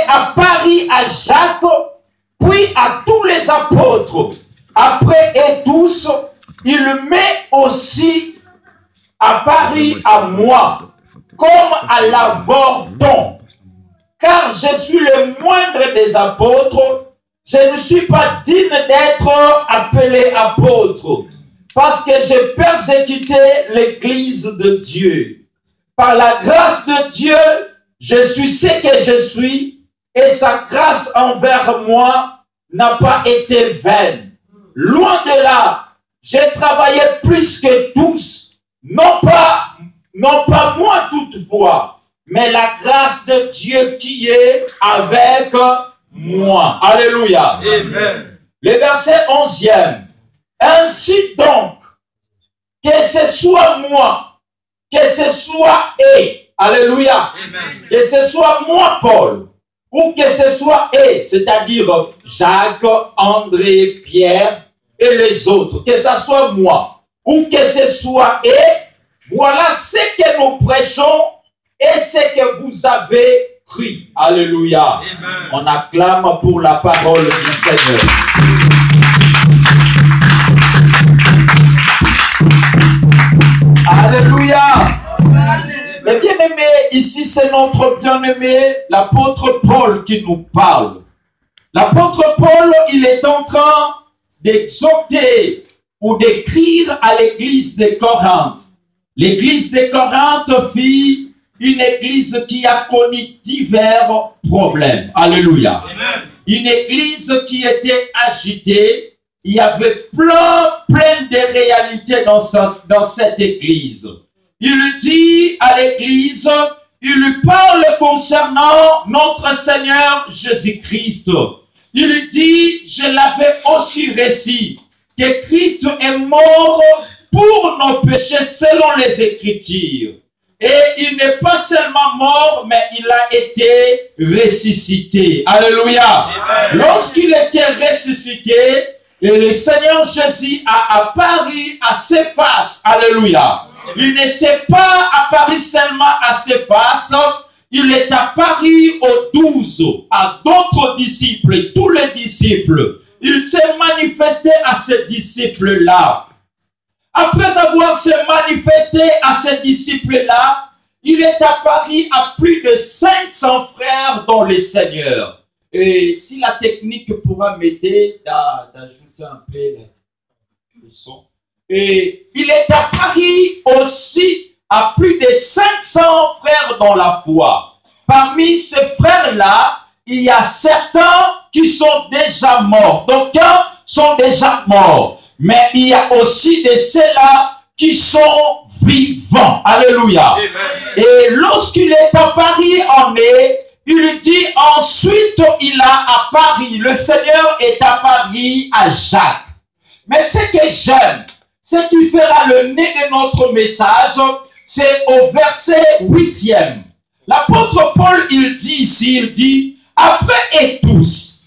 à Paris à Jacques, puis à tous les apôtres. Après et tous, il met aussi à Paris à moi, comme à l'avorton. Car je suis le moindre des apôtres, je ne suis pas digne d'être appelé apôtre, parce que j'ai persécuté l'église de Dieu. Par la grâce de Dieu, je suis ce que je suis, et sa grâce envers moi n'a pas été vaine. Loin de là, j'ai travaillé plus que tous, non pas moi toutefois, mais la grâce de Dieu qui est avec moi. Alléluia. Amen. Le verset 11e. Ainsi donc, que ce soit moi, que ce soit alléluia, Amen. que ce soit moi Paul, ou que ce soit c'est-à-dire Jacques, André, Pierre et les autres, que ce soit moi, ou que ce soit voilà ce que nous prêchons et ce que vous avez cru. Alléluia. Amen. On acclame pour la parole du Seigneur. Alléluia. Mais bien aimé, ici c'est notre bien-aimé, l'apôtre Paul qui nous parle. L'apôtre Paul, il est en train d'exhorter ou d'écrire à l'église de Corinthe. L'église de Corinthe fut une église qui a connu divers problèmes. Alléluia. Amen. Une église qui était agitée. Il y avait plein de réalités dans cette église. Il dit à l'église, il lui parle concernant notre Seigneur Jésus-Christ. Il dit, je l'avais aussi récit, que Christ est mort pour nos péchés selon les Écritures. Et il n'est pas seulement mort, mais il a été ressuscité. Alléluia. Amen. Lorsqu'il était ressuscité, et le Seigneur Jésus a apparu à ses faces. Alléluia. Il ne s'est pas apparu seulement à ses faces, il est apparu aux 12, à d'autres disciples, tous les disciples. Il s'est manifesté à ces disciples-là. Après avoir se manifesté à ces disciples-là, il est apparu à plus de 500 frères dans le Seigneur. Et si la technique pourra m'aider d'ajouter un peu le son. Et il est apparu aussi à plus de 500 frères dans la foi. Parmi ces frères-là, il y a certains qui sont déjà morts. D'aucuns sont déjà morts. Mais il y a aussi de ceux-là qui sont vivants. Alléluia. Amen. Et lorsqu'il est apparu en eux, il dit ensuite il a apparu. Le Seigneur est apparu à Jacques. Mais ce que j'aime, ce qui fera le nez de notre message, c'est au verset 8e. L'apôtre Paul, il dit ici, il dit, après et tous.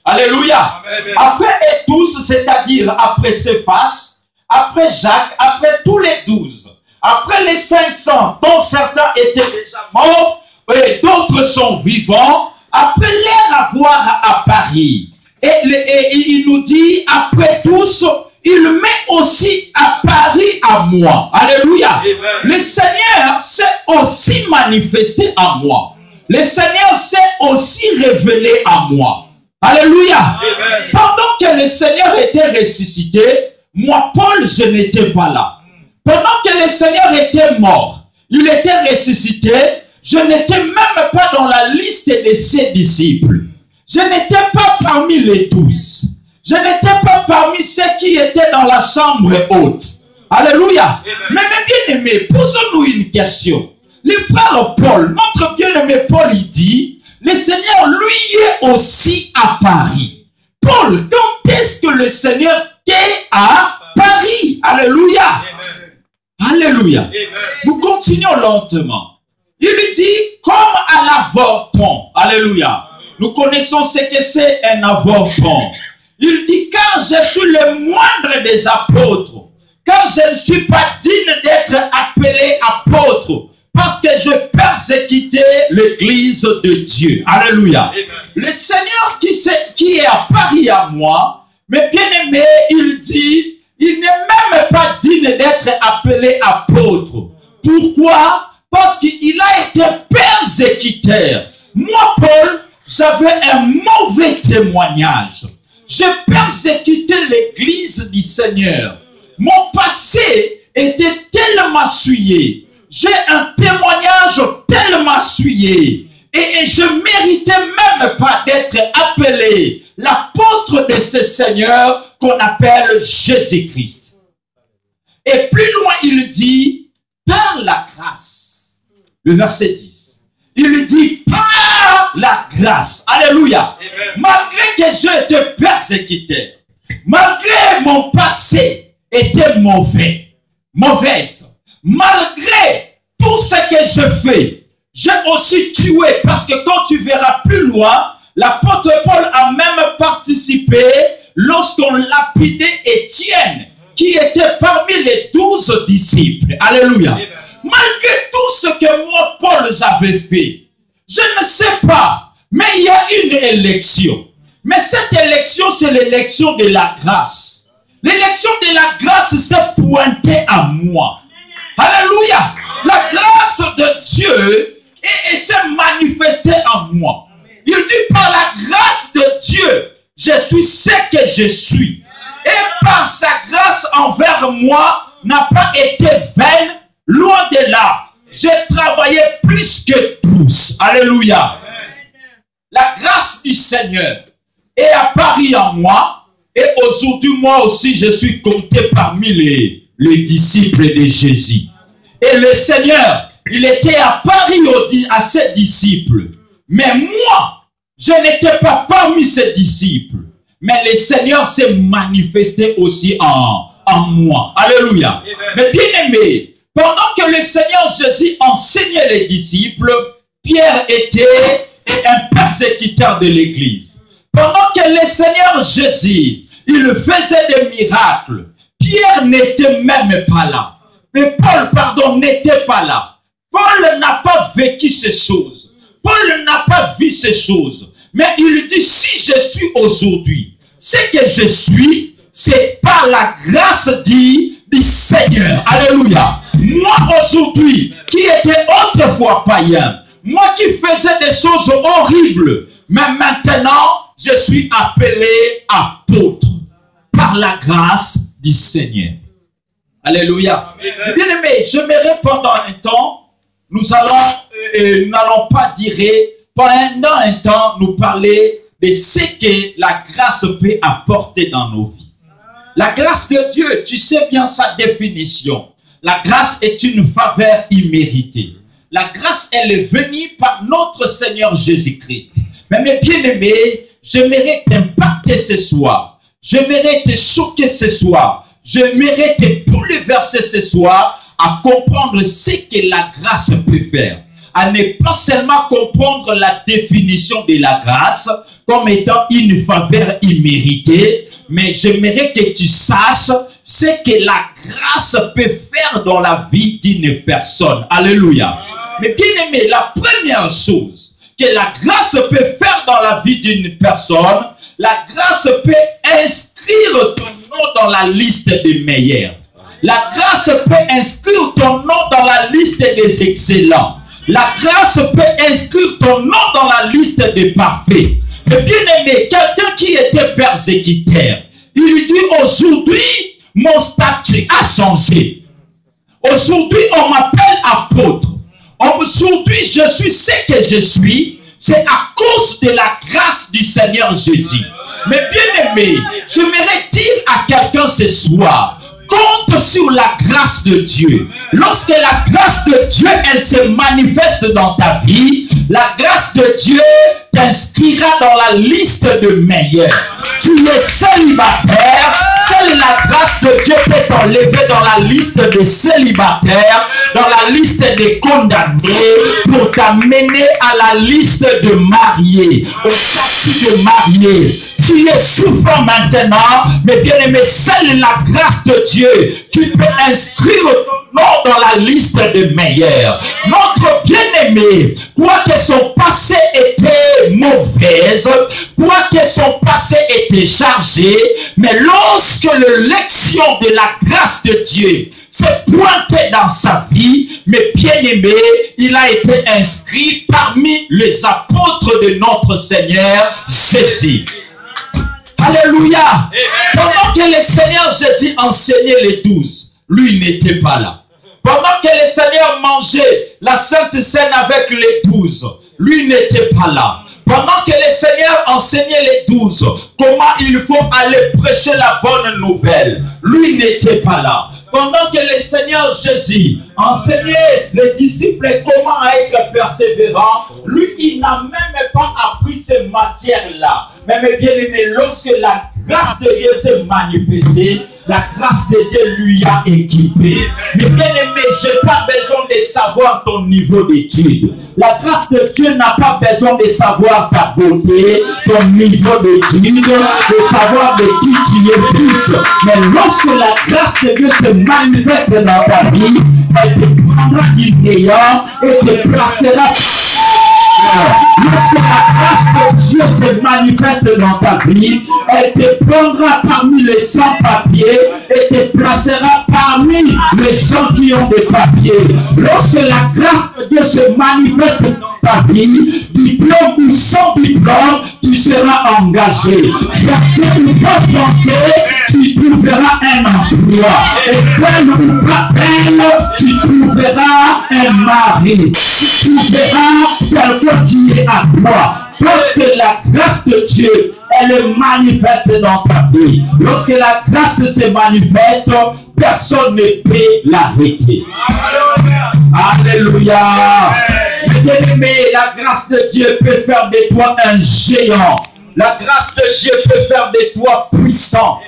Alléluia. Amen. Après et tous, c'est-à-dire après Céphas, après Jacques, après tous les 12, après les 500, dont certains étaient déjà morts, et d'autres sont vivants, après les avoir apparu. Et il nous dit, après tous, il met aussi apparu à moi. Alléluia. Amen. Le Seigneur s'est aussi manifesté à moi. Le Seigneur s'est aussi révélé à moi. Alléluia. Amen. Pendant que le Seigneur était ressuscité, moi, Paul, je n'étais pas là. Pendant que le Seigneur était mort, il était ressuscité, je n'étais même pas dans la liste de ses disciples. Je n'étais pas parmi les 12. Je n'étais pas parmi ceux qui étaient dans la chambre haute. Alléluia. Mais bien aimé, posons-nous une question. Le frère Paul, notre bien-aimé Paul, il dit, le Seigneur lui est aussi apparu. Paul, quand est-ce que le Seigneur t'est apparu? Alléluia. Amen. Alléluia. Amen. Nous continuons lentement. Il lui dit, comme à l'avorton. Alléluia. Nous connaissons ce que c'est un avorton. Il dit, car je suis le moindre des apôtres, car je ne suis pas digne d'être appelé apôtre, parce que je persécutais l'église de Dieu. Alléluia. Le Seigneur qui est apparu à moi, mes bien-aimés, il dit, il n'est même pas digne d'être appelé apôtre. Pourquoi? Parce qu'il a été persécuteur. Moi, Paul, j'avais un mauvais témoignage. J'ai persécuté l'église du Seigneur. Mon passé était tellement souillé. J'ai un témoignage tellement souillé. Et je méritais même pas d'être appelé l'apôtre de ce Seigneur qu'on appelle Jésus-Christ. Et plus loin, il dit, par la grâce. Le verset 10. Il dit, par la grâce. Alléluia. Amen. Malgré que j'ai été persécuté, malgré mon passé était mauvaise, malgré tout ce que je fais, j'ai aussi tué, parce que quand tu verras plus loin, l'apôtre Paul a même participé lorsqu'on lapidait Étienne, qui était parmi les 12 disciples. Alléluia. Amen. Malgré tout ce que moi, Paul, j'avais fait, je ne sais pas, mais il y a une élection. Mais cette élection, c'est l'élection de la grâce. L'élection de la grâce s'est pointée à moi. Alléluia. La grâce de Dieu s'est manifestée en moi. Il dit, par la grâce de Dieu, je suis ce que je suis. Et par sa grâce envers moi, n'a pas été vaine. Loin de là, j'ai travaillé plus que tous. Alléluia. La grâce du Seigneur est apparue en moi. Et aujourd'hui, moi aussi, je suis compté parmi les disciples de Jésus. Et le Seigneur, il était apparu à ses disciples. Mais moi, je n'étais pas parmi ses disciples. Mais le Seigneur s'est manifesté aussi en moi. Alléluia. Mais bien aimé, pendant que le Seigneur Jésus enseignait les disciples, Pierre était un persécuteur de l'église. Pendant que le Seigneur Jésus, il faisait des miracles, Pierre n'était même pas là. Mais Paul, n'était pas là. Paul n'a pas vécu ces choses. Paul n'a pas vu ces choses. Mais il dit, si je suis aujourd'hui, ce que je suis, c'est par la grâce du Seigneur. Alléluia. Moi aujourd'hui, qui étais autrefois païen, moi qui faisais des choses horribles, mais maintenant, je suis appelé apôtre par la grâce du Seigneur. Alléluia. Bien aimé, j'aimerais pendant un temps, nous n'allons pas dire, pendant un temps, nous parler de ce que la grâce peut apporter dans nos vies. La grâce de Dieu, tu sais bien sa définition. La grâce est une faveur imméritée. La grâce, elle est venue par notre Seigneur Jésus-Christ. Mais mes bien-aimés, j'aimerais t'impacter ce soir. J'aimerais te choquer ce soir. J'aimerais te bouleverser ce soir à comprendre ce que la grâce peut faire. À ne pas seulement comprendre la définition de la grâce comme étant une faveur imméritée, mais j'aimerais que tu saches ce que la grâce peut faire dans la vie d'une personne. Alléluia. Mais bien aimé, la première chose que la grâce peut faire dans la vie d'une personne, la grâce peut inscrire ton nom dans la liste des meilleurs. La grâce peut inscrire ton nom dans la liste des excellents. La grâce peut inscrire ton nom dans la liste des parfaits. Mais bien aimé, quelqu'un qui était persécuteur, il lui dit aujourd'hui, mon statut a changé. Aujourd'hui, on m'appelle apôtre. Aujourd'hui, je suis ce que je suis. C'est à cause de la grâce du Seigneur Jésus. Mais bien aimé, j'aimerais dire à quelqu'un ce soir, compte sur la grâce de Dieu. Lorsque la grâce de Dieu, elle se manifeste dans ta vie, la grâce de Dieu t'inscrira dans la liste de meilleurs. Tu es célibataire, seule la grâce de Dieu peut t'enlever dans la liste des célibataires, dans la liste des condamnés, pour t'amener à la liste de mariés, au statut de marié. tu es souffrant maintenant, mais bien aimé, seule la grâce de Dieu qui peut inscrire ton nom dans la liste des meilleurs. Notre bien-aimé, quoique son passé était mauvaise, quoique son passé était chargé, mais lorsque l'élection de la grâce de Dieu s'est pointée dans sa vie, mais bien-aimé, il a été inscrit parmi les apôtres de notre Seigneur Jésus. Alléluia. Pendant que le Seigneur Jésus enseignait les 12, lui n'était pas là. Pendant que le Seigneur mangeait la Sainte Seine avec les 12, lui n'était pas là. Pendant que le Seigneur enseignait les 12, comment il faut aller prêcher la bonne nouvelle, lui n'était pas là. Pendant que le Seigneur Jésus enseignait les disciples comment être persévérants, lui, il n'a même pas appris ces matières-là. Mais bien aimé, lorsque la grâce de Dieu s'est manifestée, la grâce de Dieu lui a équipé. Mais bien aimé, je n'ai pas besoin de savoir ton niveau d'études. La grâce de Dieu n'a pas besoin de savoir ta beauté, ton niveau d'études, de savoir de qui tu es fils. Mais lorsque la grâce de Dieu se manifeste dans ta vie, elle te prendra du néant et te placera. Lorsque la grâce de Dieu se manifeste dans ta vie, elle te prendra parmi les sans-papiers et te placera parmi les gens qui ont des papiers. Lorsque la grâce de Dieu se manifeste dans ta vie, diplôme ou sans diplôme, tu seras engagé. Français ou pas français, tu trouveras un emploi. Et belle ou pas belle, tu trouveras un mari. Tu trouveras quelqu'un qui est à toi. Parce que la grâce de Dieu, elle est manifeste dans ta vie. Lorsque la grâce se manifeste, personne ne peut l'arrêter. Alléluia. Bien-aimé, la grâce de Dieu peut faire de toi un géant. La grâce de Dieu peut faire de toi puissant.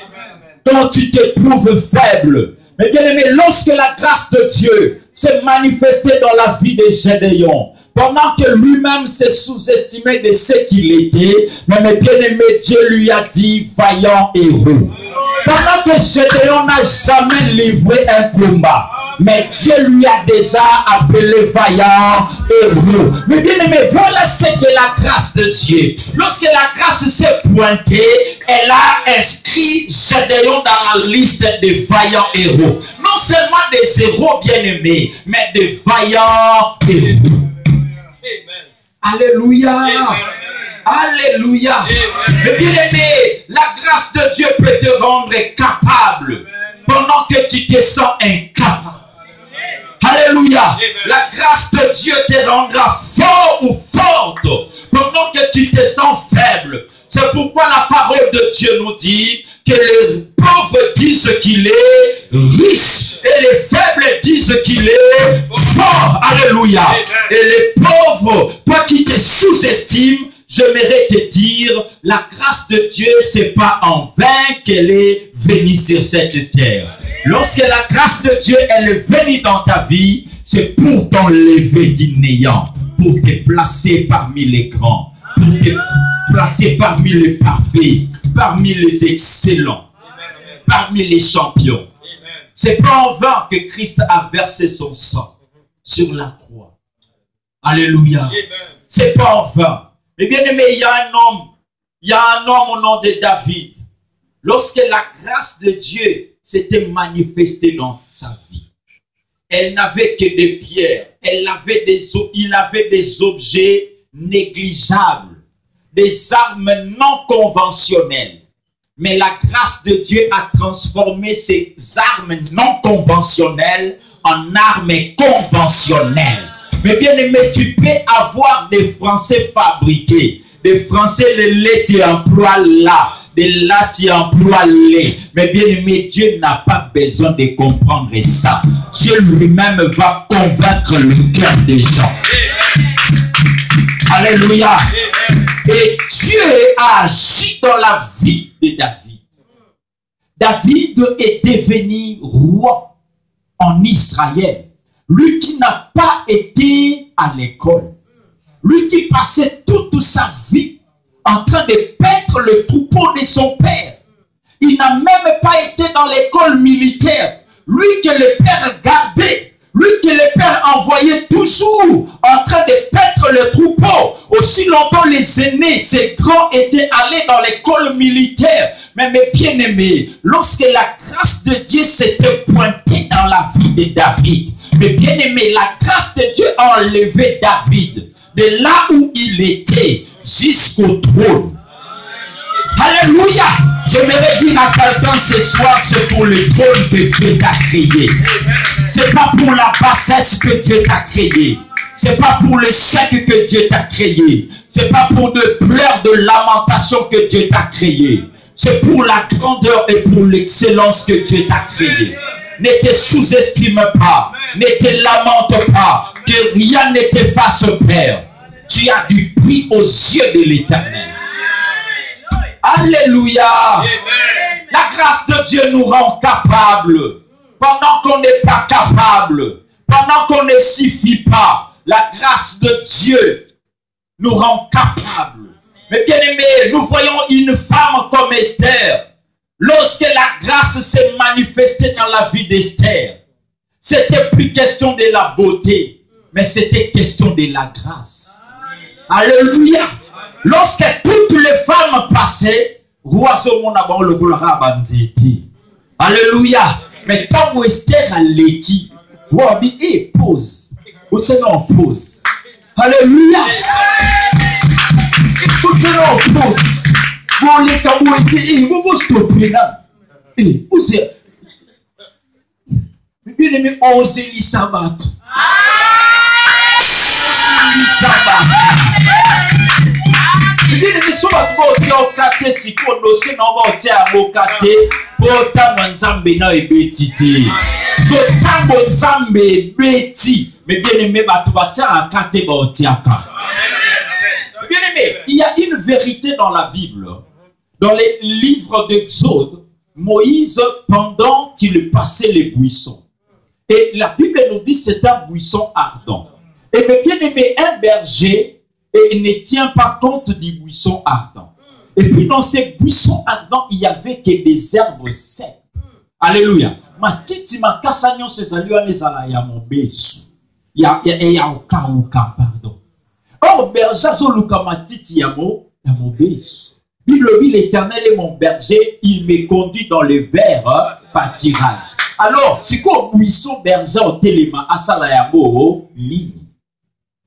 Quand tu te trouves faible. Mais bien aimé, lorsque la grâce de Dieu s'est manifestée dans la vie de Gédéon, pendant que lui-même s'est sous-estimé de ce qu'il était, mais bien aimé, Dieu lui a dit vaillant héros. Pendant que Gédéon n'a jamais livré un combat, mais Dieu lui a déjà appelé vaillant héros. Mais bien aimé, voilà ce que la grâce de Dieu. Lorsque la grâce s'est pointée, elle a inscrit Gédéon dans la liste des vaillants héros. Non seulement des héros bien aimés, mais des vaillants héros. Alléluia. Alléluia. Mais bien aimé, la grâce de Dieu peut te rendre capable pendant que tu te sens incapable. Alléluia. La grâce de Dieu te rendra fort ou forte pendant que tu te sens faible. C'est pourquoi la parole de Dieu nous dit que les pauvres disent qu'il est riche et les faibles disent qu'il est fort. Alléluia. Et les pauvres, toi qui te sous-estimes, j'aimerais te dire, la grâce de Dieu, c'est pas en vain qu'elle est venue sur cette terre. Lorsque la grâce de Dieu elle est venue dans ta vie, c'est pour t'enlever du néant, pour te placer parmi les grands, pour te placer parmi les parfaits, parmi les excellents, parmi les champions. C'est pas en vain que Christ a versé son sang sur la croix. Alléluia. C'est pas en vain. Mais bien aimé, il y a un homme au nom de David. Lorsque la grâce de Dieu s'était manifestée dans sa vie, elle n'avait que des pierres, il avait des objets négligeables, des armes non conventionnelles. Mais la grâce de Dieu a transformé ces armes non conventionnelles en armes conventionnelles. Mais bien aimé, tu peux avoir des Français fabriqués. Des Français, le lait, tu emploies là. De là, tu emploies lait. Mais bien aimé, Dieu n'a pas besoin de comprendre ça. Dieu lui-même va convaincre le cœur des gens. Alléluia. Et Dieu a agi dans la vie de David. David est devenu roi en Israël. Lui qui n'a pas été à l'école. Lui qui passait toute sa vie en train de paître le troupeau de son père. Il n'a même pas été dans l'école militaire. Lui que le père gardait, lui que le père envoyait toujours en train de paître le troupeau. Aussi longtemps les aînés, ces grands étaient allés dans l'école militaire. Mais mes bien-aimés, lorsque la grâce de Dieu s'était pointée dans la vie de David, mes bien-aimés, la grâce de Dieu a enlevé David de là où il était jusqu'au trône. Alléluia. J'aimerais dire à quelqu'un ce soir, c'est pour le trône que Dieu t'a créé. C'est pas pour la bassesse que Dieu t'a créé. C'est pas pour le chèque que Dieu t'a créé. C'est pas pour de pleurs, de lamentations que Dieu t'a créé. C'est pour la grandeur et pour l'excellence que Dieu t'a créé. Ne te sous-estime pas. Ne te lamente pas. Que rien ne t'efface, Père. Tu as du prix aux yeux de l'Éternel. Alléluia. La grâce de Dieu nous rend capables. Pendant qu'on n'est pas capable, pendant qu'on ne suffit pas, la grâce de Dieu nous rend capables. Mais bien aimés, nous voyons une femme comme Esther. Lorsque la grâce s'est manifestée dans la vie d'Esther, c'était plus question de la beauté, mais c'était question de la grâce. Alléluia. Lorsque toutes les femmes passaient, alléluia. Mais quand Esther a l'équipe, pose. On pose. Alléluia. On pose. Bon, les cabous étaient, vous stoppez là. Vous êtes. Bien aimé, on s'est dit sabbat. Bien aimé, si on va au kate, si on dossier, on va au kate, pour tant nzambe na ebetiti. So tango nzambe ebeti, mais bien aimé, tu vas à kate ba otiaka. Bien aimé, il y a une vérité dans la Bible. Dans les livres d'Exode, Moïse, pendant qu'il passait les buissons, et la Bible nous dit c'est un buisson ardent. Et bien aimé, un berger ne tient pas compte du buisson ardent. Et puis dans ces buissons ardents, il n'y avait que des herbes secs. Alléluia. Ma titi ma kassanyon se salua ne zala ya mon besu. Ya uka, pardon. Oh, berger so luka ma titi ya mon besu. Bible dit l'Éternel est mon berger, il me conduit dans les verts pâtirages. Alors, si quoi buisson berger au téléma asala ya mo ligne.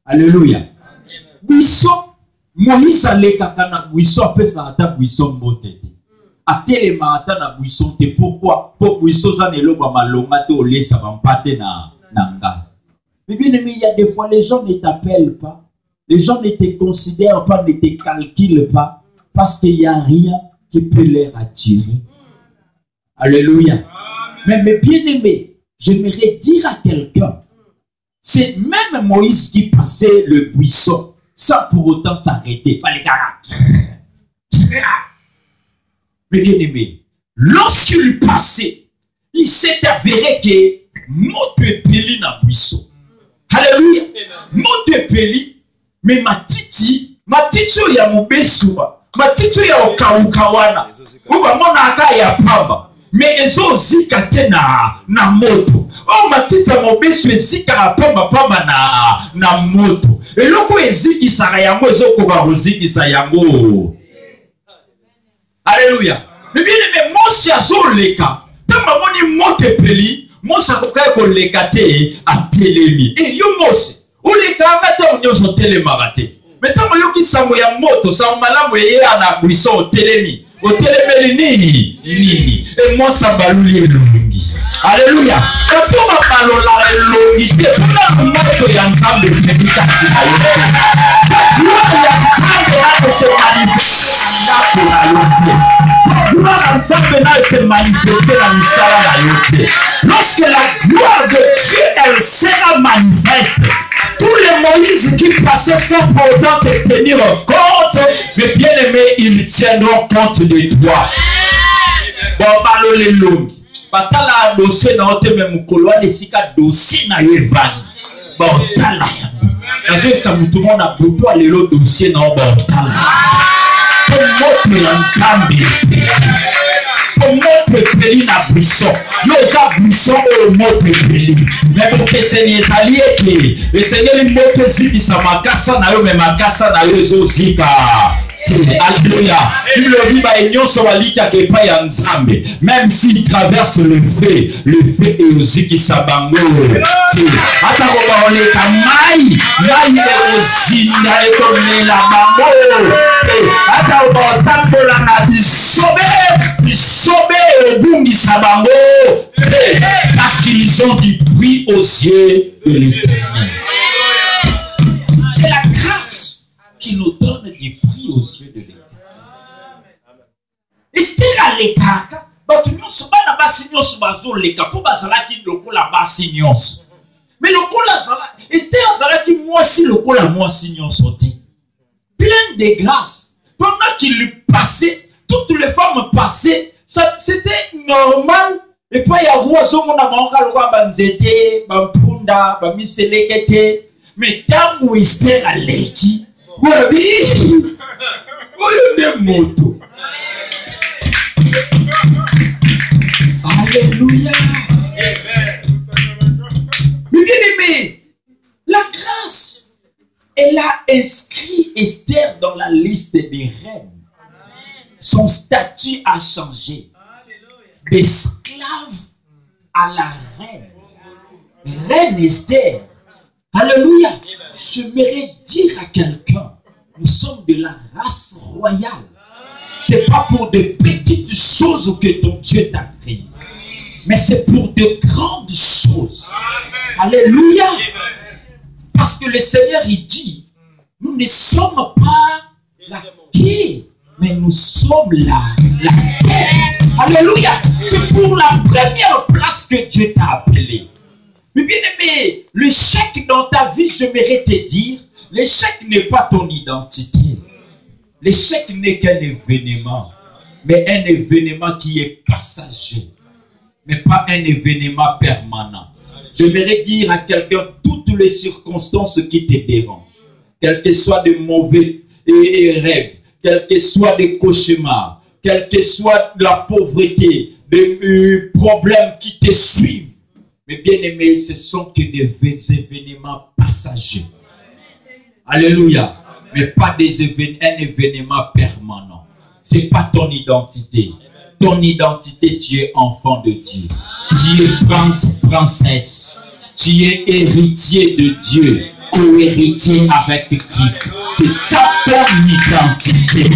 Alléluia. Buisson, Moïse allait kakana buisson après ça ata buisson mbotete. A téléma ata na buisson te pourquoi? Pour buisson ça ne lo ba malonga te olé ça va mpate na nga. Mais bien aimé, il y a des fois les gens ne t'appellent pas, les gens ne te considèrent pas, ne te calculent pas. Parce qu'il n'y a rien qui peut les attirer. Alléluia. Mais bien aimé, j'aimerais dire à quelqu'un, c'est même Moïse qui passait le buisson sans pour autant s'arrêter. Mais bien aimé, lorsqu'il passait, il s'est avéré que moto peli na buisson. Alléluia. Moto peli, mais ma titi ya mobesuba. Matito ya ukawana uba mona aka ya pamba me ezo zika te na moto. Oh matita mobesu ezika pamba na moto. Eloko eziki saka yango ezokoka kozikisa yango. Alléluia. Mais bien aimé, Mose azoleka tamba moni moto epeli Mose akoka koleka te atelemi. Yo Mose oleka mata onyoso telema te. Mais tant que yoki sango ya moto, sango malamu ya na buisson otelemi. Otelemeli nini? Et moi ça baluli elongi. Alléluia. Et pour ma balola elongi, pour la moto ya nzambe meditati na yote. La gloire ya nzambe na se manifester na yote. La gloire ya nzambe na se manifester na misala na yote. Lorsque la gloire de Dieu elle sera manifeste, tous les Moïse qui passaient sans pourtant te tenir compte, mais bien aimé, ils tiendront compte de toi. Bon, balo les longues. Batala dossier na ote me mukoloa de sika dossier na yevan. Bon, tala. Nazo sa mutumo na buto alelo dossier na bon tala. Pour moto milimo ya Nzambe. Moto epeli na buisson. Yoza buisson oyo moto epeli. Mais pour que Seigneur ezali ete, le Seigneur moto ezikisa makasa na yo, me makasa na yo ezozika. Alléluia. Le Bible est nyonso walika ke pa ya Nzambe. Même s'il traverse le feu est aussi qui sabango. Ata ko ba oleka mai erozinga ekonela bango. Ata ko ba tambola na bisobe ebungisa bango. Parce qu'ils ont du bruit aux yeux de l'Éternel. C'est la grâce qui nous donne du prix aux yeux de l'Éternel. Esther à l'état, bana basi nyonso bazoleka po bazalaki lokola basi nyonso. Mais lokola zala, Esther azalaki mwasi lokola mwasi nyonso te. Plein de grâce. Pendant qu'il passait, toutes les femmes passaient, c'était normal. Et puis il y a roi mona banka lokwa banzete, bampunda, bamiselekete. Mais tangu Esther aleki, oui, moto. Alléluia. Mais bien aimé, la grâce, elle a inscrit Esther dans la liste des reines. Son statut a changé. D'esclave à la reine. Reine Esther. Alléluia. J'aimerais dire à quelqu'un, nous sommes de la race royale. C'est pas pour de petites choses que ton Dieu t'a créé, mais c'est pour de grandes choses. Alléluia. Parce que le Seigneur, il dit, nous ne sommes pas la queue, mais nous sommes la tête. Alléluia. C'est pour la première place que Dieu t'a appelé. Mais bien aimé, l'échec dans ta vie, j'aimerais te dire, l'échec n'est pas ton identité. L'échec n'est qu'un événement, mais un événement qui est passager, mais pas un événement permanent. J'aimerais dire à quelqu'un toutes les circonstances qui te dérangent, quel que soit de mauvais rêves, quel que soit des cauchemars, quel que soit la pauvreté, des problèmes qui te suivent. Mais bien aimé, ce sont que des événements passagers. Alléluia. Mais pas un événement permanent. Ce n'est pas ton identité. Ton identité, tu es enfant de Dieu. Tu es prince, princesse. Tu es héritier de Dieu. Co-héritier avec Christ. C'est ça ton identité.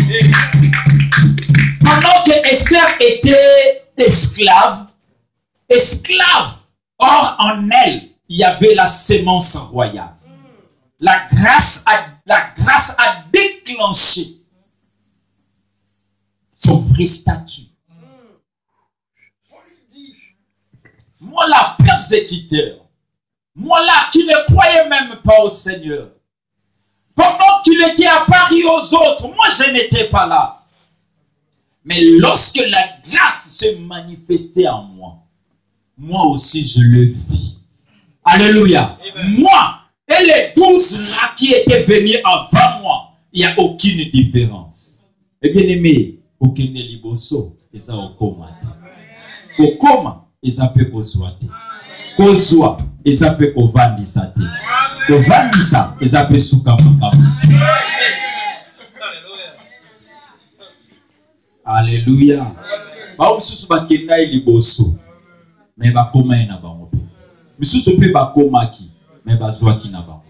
Pendant que Esther était esclave, or en elle, il y avait la sémence royale. La grâce a déclenché son vrai statut. Moi là, persécuteur, moi là qui ne croyais même pas au Seigneur, pendant qu'il était apparu aux autres, moi je n'étais pas là. Mais lorsque la grâce s'est manifestée en moi, moi aussi je le vis. Alléluia. Moi et les 12 là qui étaient venus avant moi, il n'y a aucune différence. Et bien aimé, aucun liboso, et ça au coma. Au coma, et ça peut kozwate. Kozwa, et ça peut kovandisate. Kovandisa, et ça peut soukamakamu. Alléluia. Ba umsusu bakenda liboso, mais ba koma ina ba mope. Misusu pe ba koma ki. Mais bazwa ki na bango.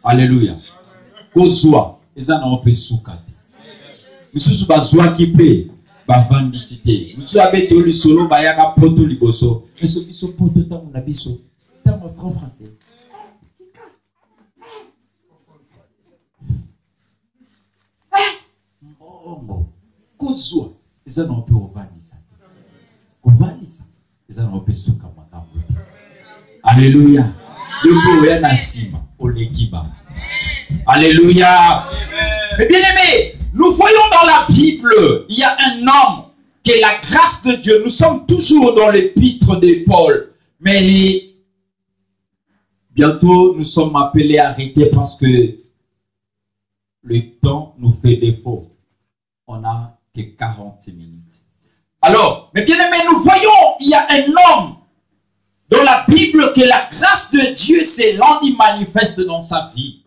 Alléluia. Kozwa eza na ope sukate. Misusu bazwa ki pe bavandisite. Misusu abete oli solo bayaka poto liboso. Eso biso poto tango na biso. Tango franc français. Mbongo. Kozwa eza na ope ovandisa. Kovandisa eza na ope suka makambo. Alléluia. Alléluia. Mais bien aimé, nous voyons dans la Bible, il y a un homme qui est la grâce de Dieu. Nous sommes toujours dans l'épître de Paul. Mais bientôt, nous sommes appelés à arrêter parce que le temps nous fait défaut. On n'a que 40 minutes. Alors, mes bien-aimés, nous voyons, il y a un homme dans la Bible que la grâce de Dieu s'est rendue manifeste dans sa vie.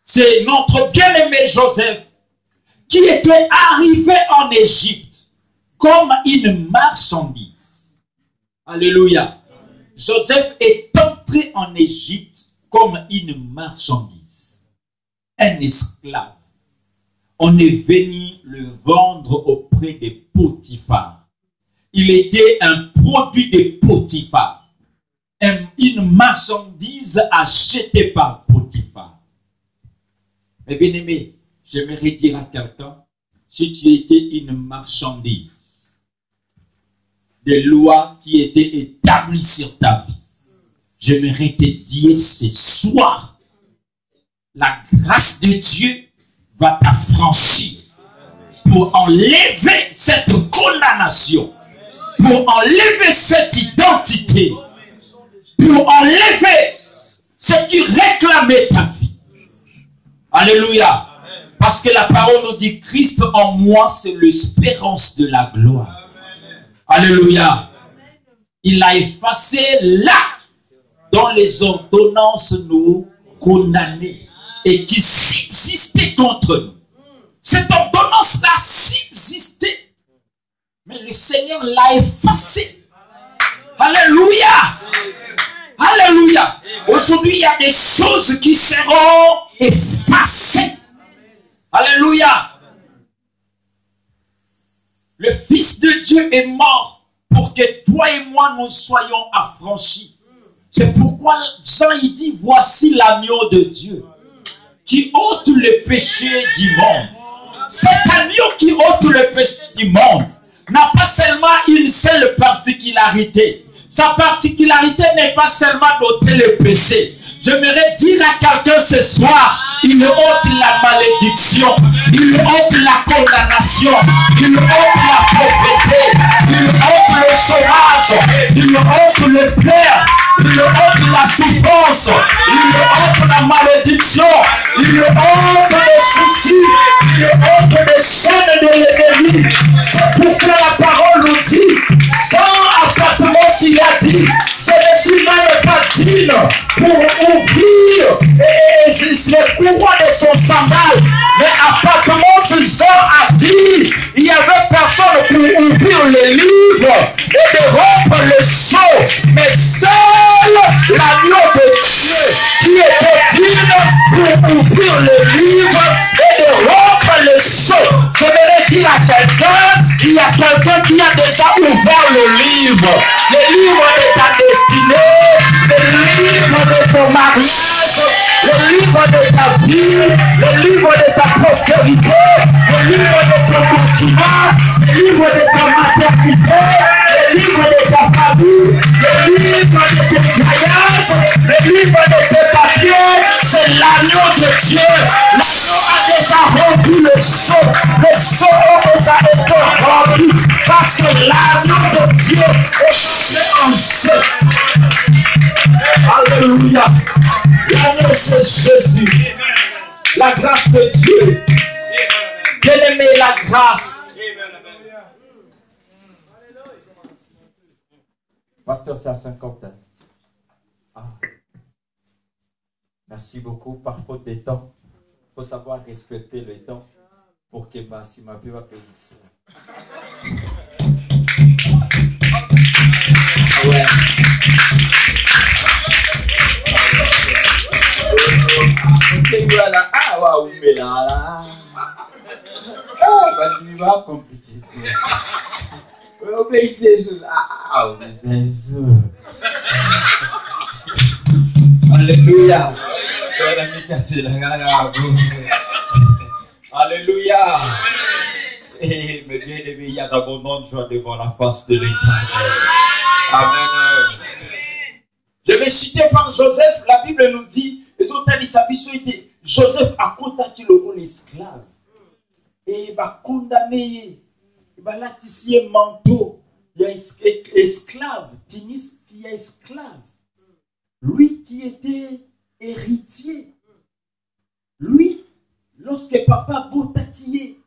C'est notre bien-aimé Joseph qui était arrivé en Égypte comme une marchandise. Alléluia. Joseph est entré en Égypte comme une marchandise, un esclave. On est venu le vendre auprès de Potiphar. Il était un produit de Potiphar. Une marchandise achetée par Potiphar. Mais bien aimé, j'aimerais dire à quelqu'un, si tu étais une marchandise, des lois qui étaient établies sur ta vie, j'aimerais te dire ce soir, la grâce de Dieu va t'affranchir pour enlever cette condamnation, pour enlever cette identité, pour enlever ce qui réclamait ta vie. Alléluia. Parce que la parole nous dit, Christ en moi, c'est l'espérance de la gloire. Alléluia. Il a effacé l'acte dont les ordonnances nous condamnaient et qui subsistait contre nous. Cette ordonnance-là subsistait, mais le Seigneur l'a effacée. Alléluia. Alléluia. Aujourd'hui, il y a des choses qui seront effacées. Alléluia. Le Fils de Dieu est mort pour que toi et moi nous soyons affranchis. C'est pourquoi Jean il dit, voici l'agneau de Dieu qui ôte le péché du monde. Cet agneau qui ôte le péché du monde n'a pas seulement une seule particularité. Sa particularité n'est pas seulement d'ôter le péché. J'aimerais dire à quelqu'un ce soir, il ôte la malédiction, il ôte la condamnation, il ôte la pauvreté, il ôte le chômage, il ôte le pleur, il ôte la souffrance, il ôte la malédiction, il ôte les soucis, il ôte les chaînes de l'ennemi. C'est pourquoi la parole nous dit, sans appartement s'il a dit, je ne suis même pas digne pour ouvrir le courroie de son sandal. Mais appartement, ce genre a dit, il n'y avait personne pour ouvrir le livre et de rompre le sceau. Mais seul l'agneau de Dieu qui était digne pour ouvrir le livre et de rompre le sceau. Je voudrais dire à quelqu'un, il y a quelqu'un qui a déjà ouvert le livre. Le livre de ta destinée, le livre de ton mariage, le livre de ta vie, le livre de ta prospérité, le livre de ton bâtiment, le livre de ta maternité, le livre de ta famille, le livre de tes voyages, le livre de tes papiers, c'est l'agneau de Dieu. L'agneau a déjà rempli le sceau a déjà été rempli, parce que l'agneau de Dieu est en jeu. Alléluia. L'agneau c'est Jésus. La grâce de Dieu. Bien-aimé, la grâce. Pasteur, c'est à 50 ans. Ah. Merci beaucoup. Par faute de temps, il faut savoir respecter le temps pour que ma vie va bénir. Ouais. Ah, waouh, mais là. Ah, bah, tu vas compliquer. Obéissez Jésus. Ah, obéissez Jésus. Alléluia. Alléluia. Et mes bien-aimés, il y a d'abondantes joie devant la face de l'Éternel. Amen. Je vais citer par Joseph, la Bible nous dit, les auteurs de était Joseph a contacté l'esclave. Et il va condamner, il va latissier un manteau. Il y a esclave, Tinis qui est esclave. Lui qui était héritier. Lui, lorsque papa Botakié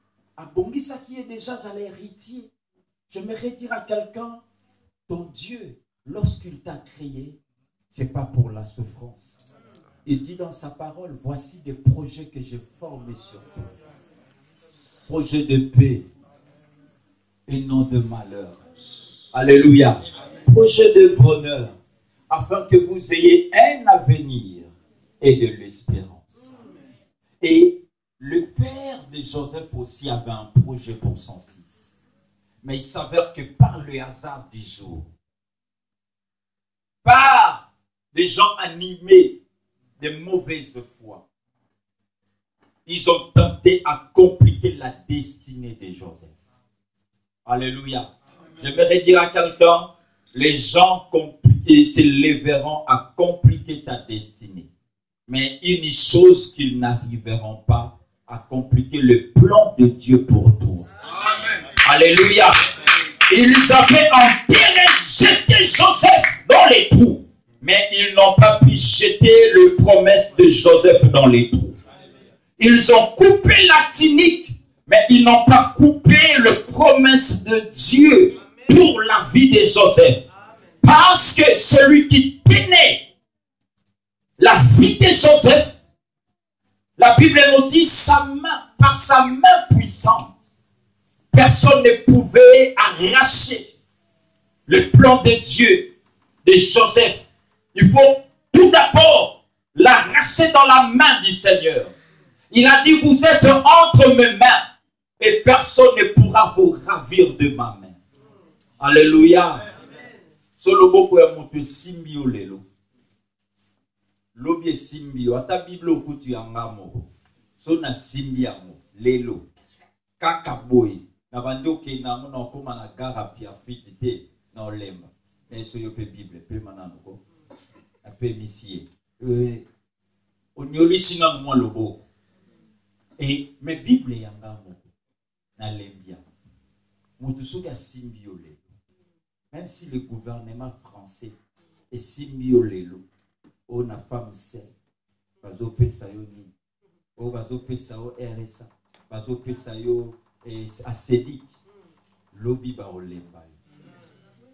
Abongisa qui est déjà à l'héritier. J'aimerais dire à quelqu'un, ton Dieu, lorsqu'il t'a créé, c'est pas pour la souffrance. Il dit dans sa parole, voici des projets que j'ai formés sur toi. Projets de paix et non de malheur. Alléluia. Projet de bonheur, afin que vous ayez un avenir et de l'espérance. Et le père de Joseph aussi avait un projet pour son fils. Mais il s'avère que par le hasard du jour, par des gens animés de mauvaise foi, ils ont tenté à compliquer la destinée de Joseph. Alléluia. J'aimerais dire à quelqu'un, les gens compliqués s'élèveront à compliquer ta destinée. Mais une chose qu'ils n'arriveront pas à compliquer le plan de Dieu pour toi. Amen. Alléluia. Ils avaient enterré, jeté Joseph dans les trous. Mais ils n'ont pas pu jeter les promesses de Joseph dans les trous. Ils ont coupé la tunique, mais ils n'ont pas coupé les promesses de Dieu pour la vie de Joseph. Parce que celui qui tenait la vie de Joseph, la Bible nous dit par sa main puissante, personne ne pouvait arracher le plan de Dieu de Joseph. Il faut tout d'abord l'arracher dans la main du Seigneur. Il a dit, vous êtes entre mes mains et personne ne pourra vous ravir de ma main. Alléluia. Solo boko ya moto simbio lelo. Lobi simbio. Ata Bible okutu ya ngamo. So na simbia mo lelo. Kaka boy. Na bandoke na mo na koma na gara pia pitite na olemba. Mais so yo pe Bible pe manano ko. A pe misie. Onyolisi na mo lobo. Et mes Bible ya ngamo na lembia. Moto so ya simbio lelo. Même si le gouvernement français est simbio lelo, on a femme seule, bazo pesa yo ni, o bazo pesa yo RSA, bazo pesa yo ACEDIC, lobby ba olemba.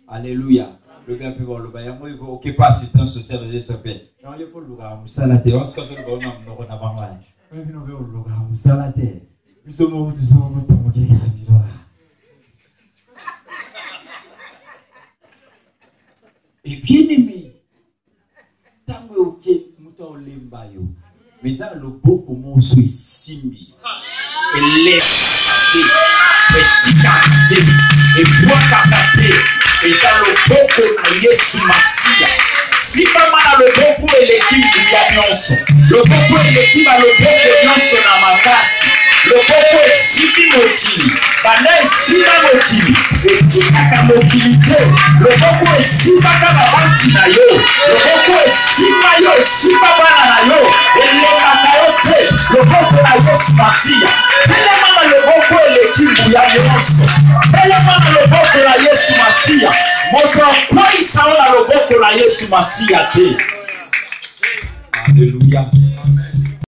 Alléluia. Le gars peut voir le bail, moi il faut ok pas assistance sociale de GSP. Non il faut le gars musalate, parce que le gars on a bangwa. Mais nous veut le gars musalate. Nous sommes tous en temps qui est et bien aimé, tant que ok, mouton lembayo, mais ça le beau comment soit simbi, et lève, et ticate, et bois cacate, et ça le beau qu'on a Yesu Masia. Si maman a le beau et l'équipe du Yanyonso, le beau et l'équipe a le beau de Nyonso na makasi, le beau est simbi motili, banda est simba motili, et ticaka motilité, le beau est simba kamabanti na yo, le beau est simba yo, simba bana na yo, et le kakayote, le beau na Yesu Masia. Elle maman le beau et l'équipe du Yanyonso, elle maman le beau na Yesu Masia. Moto kwa isaona le beau na Yesu Masia te. Alléluia.